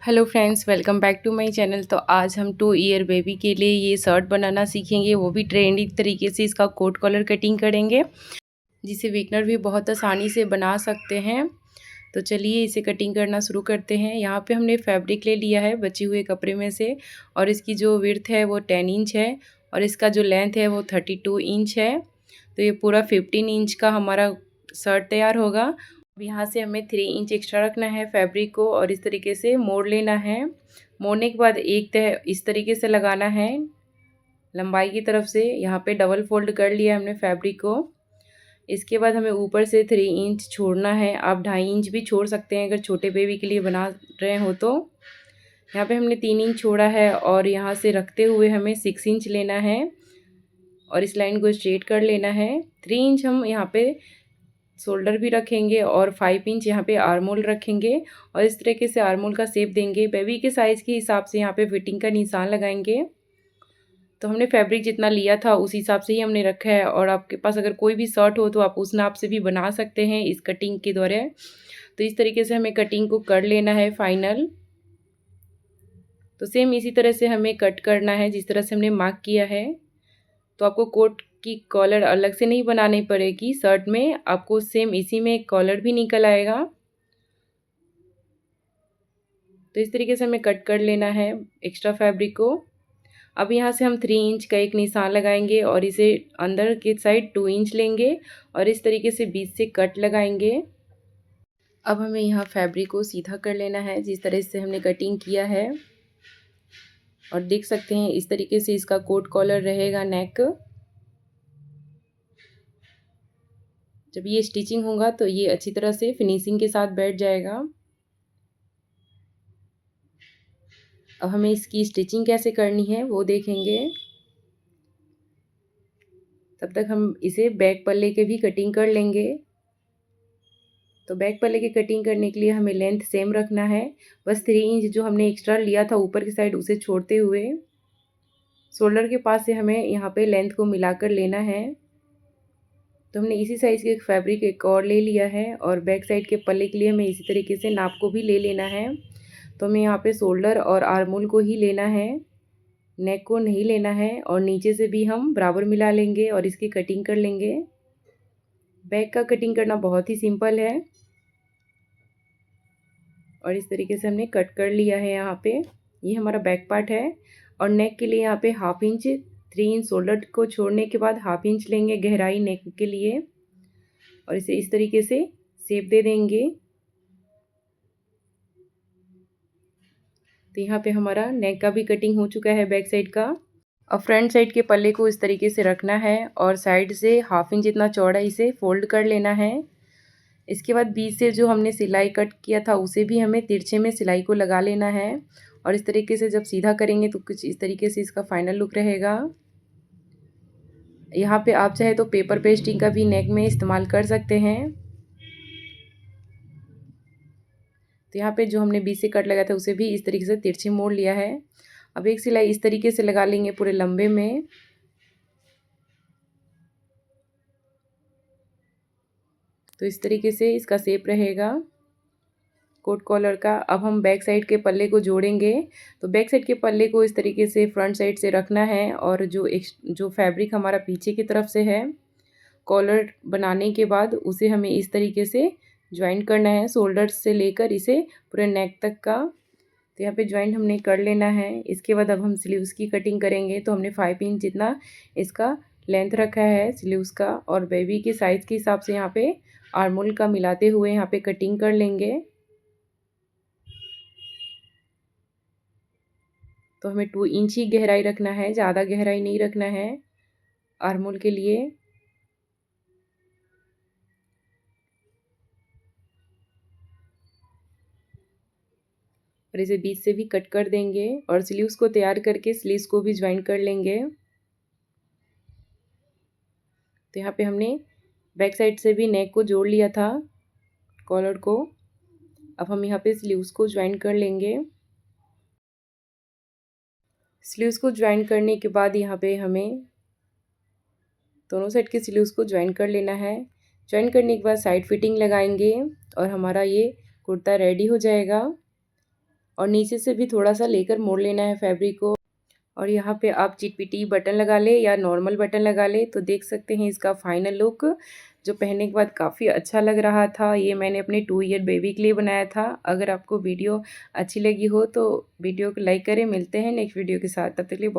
Hello friends, welcome back to my channel. तो आज हम 2 ईयर बेबी के लिए ये शर्ट बनाना सीखेंगे, वो भी ट्रेंडी तरीके से। इसका कोट कॉलर कटिंग करेंगे जिसे बिगनर भी बहुत आसानी से बना सकते हैं। तो चलिए इसे कटिंग करना शुरू करते हैं। यहाँ पे हमने फैब्रिक ले लिया है बचे हुए कपड़े में से, और इसकी जो विड्थ है वो 10 इंच है और इसका जो लेंथ है वो 32 इंच है। तो ये पूरा 15 इंच का हमारा शर्ट तैयार होगा। अब यहाँ से हमें 3 इंच एक्स्ट्रा रखना है फैब्रिक को और इस तरीके से मोड़ लेना है। मोड़ने के बाद एक तह इस तरीके से लगाना है लंबाई की तरफ से। यहाँ पे डबल फोल्ड कर लिया हमने फैब्रिक को। इसके बाद हमें ऊपर से 3 इंच छोड़ना है। आप 2.5 इंच भी छोड़ सकते हैं अगर छोटे बेबी के लिए बना रहे हो तो। यहाँ पे हमने 3 इंच छोड़ा है और यहाँ से रखते हुए हमें 6 इंच लेना है और इस लाइन को स्ट्रेट कर लेना है। 3 इंच हम यहाँ पे शोल्डर भी रखेंगे और 5 इंच यहाँ पे आर्मोल रखेंगे और इस तरीके से आर्मोल का शेप देंगे। बेबी के साइज़ के हिसाब से यहाँ पे फिटिंग का निशान लगाएंगे। तो हमने फैब्रिक जितना लिया था उस हिसाब से ही हमने रखा है, और आपके पास अगर कोई भी शर्ट हो तो आप उस नाप से भी बना सकते हैं इस कटिंग के द्वारा। तो इस तरीके से हमें कटिंग को कर लेना है फाइनल। तो सेम इसी तरह से हमें कट करना है जिस तरह से हमने मार्क किया है। तो आपको कोट की कॉलर अलग से नहीं बनानी पड़ेगी, शर्ट में आपको सेम इसी में कॉलर भी निकल आएगा। तो इस तरीके से हमें कट कर लेना है एक्स्ट्रा फैब्रिक को। अब यहाँ से हम 3 इंच का एक निशान लगाएंगे और इसे अंदर की साइड 2 इंच लेंगे और इस तरीके से बीच से कट लगाएंगे। अब हमें यहाँ फैब्रिक को सीधा कर लेना है जिस तरह से हमने कटिंग किया है, और देख सकते हैं इस तरीके से इसका कोट कॉलर रहेगा नेक। जब ये स्टिचिंग होगा तो ये अच्छी तरह से फिनिशिंग के साथ बैठ जाएगा। अब हमें इसकी स्टिचिंग कैसे करनी है वो देखेंगे। तब तक हम इसे बैक पल्ले के भी कटिंग कर लेंगे। तो बैक पल्ले की कटिंग करने के लिए हमें लेंथ सेम रखना है। बस 3 इंच जो हमने एक्स्ट्रा लिया था ऊपर की साइड उसे छोड़ते हुए शोल्डर के पास से हमें यहाँ पे लेंथ को मिलाकर लेना है। तो हमने इसी साइज़ के फैब्रिक एक और ले लिया है और बैक साइड के पल्ले के लिए हमें इसी तरीके से नाप को भी ले लेना है। तो हमें यहाँ पे शोल्डर और आर्मोल को ही लेना है, नेक को नहीं लेना है, और नीचे से भी हम बराबर मिला लेंगे और इसकी कटिंग कर लेंगे। बैक का कटिंग करना बहुत ही सिंपल है और इस तरीके से हमने कट कर लिया है। यहाँ पे ये हमारा बैक पार्ट है और नेक के लिए यहाँ पे 1/2 इंच 3 इंच शोल्डर को छोड़ने के बाद 1/2 इंच लेंगे गहराई नेक के लिए और इसे इस तरीके से शेप दे देंगे। तो यहाँ पे हमारा नेक का भी कटिंग हो चुका है बैक साइड का। अब फ्रंट साइड के पल्ले को इस तरीके से रखना है और साइड से 1/2 इंच जितना चौड़ा इसे फोल्ड कर लेना है। इसके बाद बीच से जो हमने सिलाई कट किया था उसे भी हमें तिरछे में सिलाई को लगा लेना है और इस तरीके से जब सीधा करेंगे तो कुछ इस तरीके से इसका फाइनल लुक रहेगा। यहाँ पे आप चाहे तो पेपर पेस्टिंग का भी नेक में इस्तेमाल कर सकते हैं। तो यहाँ पे जो हमने बीच से कट लगाया था उसे भी इस तरीके से तिरछे मोड़ लिया है। अब एक सिलाई इस तरीके से लगा लेंगे पूरे लंबे में। तो इस तरीके से इसका शेप रहेगा कोट कॉलर का। अब हम बैक साइड के पल्ले को जोड़ेंगे। तो बैक साइड के पल्ले को इस तरीके से फ्रंट साइड से रखना है और जो फैब्रिक हमारा पीछे की तरफ से है कॉलर बनाने के बाद उसे हमें इस तरीके से ज्वाइन करना है शोल्डर से लेकर इसे पूरे नेक तक का। तो यहाँ पे ज्वाइंट हमने कर लेना है। इसके बाद अब हम स्लीव्स की कटिंग करेंगे। तो हमने 5 इंच जितना इसका लेंथ रखा है स्लीव्स का और बेबी के साइज़ के हिसाब से यहाँ पे आर्मोल का मिलाते हुए यहाँ पे कटिंग कर लेंगे। तो हमें 2 इंच ही गहराई रखना है, ज़्यादा गहराई नहीं रखना है आर्मोल के लिए। और इसे बीच से भी कट कर देंगे और स्लीव्स को तैयार करके स्लीव्स को भी ज्वाइन कर लेंगे। तो यहाँ पे हमने बैक साइड से भी नेक को जोड़ लिया था कॉलर को। अब हम यहाँ पे स्लीव्स को ज्वाइन कर लेंगे। स्लीव्स को ज्वाइन करने के बाद यहाँ पे हमें दोनों साइड के स्लीव्स को ज्वाइन कर लेना है। ज्वाइन करने के बाद साइड फिटिंग लगाएंगे और हमारा ये कुर्ता रेडी हो जाएगा। और नीचे से भी थोड़ा सा लेकर मोड़ लेना है फैब्रिक को। और यहाँ पे आप चिटपिटी बटन लगा ले या नॉर्मल बटन लगा ले तो देख सकते हैं इसका फाइनल लुक, जो पहनने के बाद काफ़ी अच्छा लग रहा था। ये मैंने अपने 2 ईयर बेबी के लिए बनाया था। अगर आपको वीडियो अच्छी लगी हो तो वीडियो को लाइक करें। मिलते हैं नेक्स्ट वीडियो के साथ, तब तक के लिए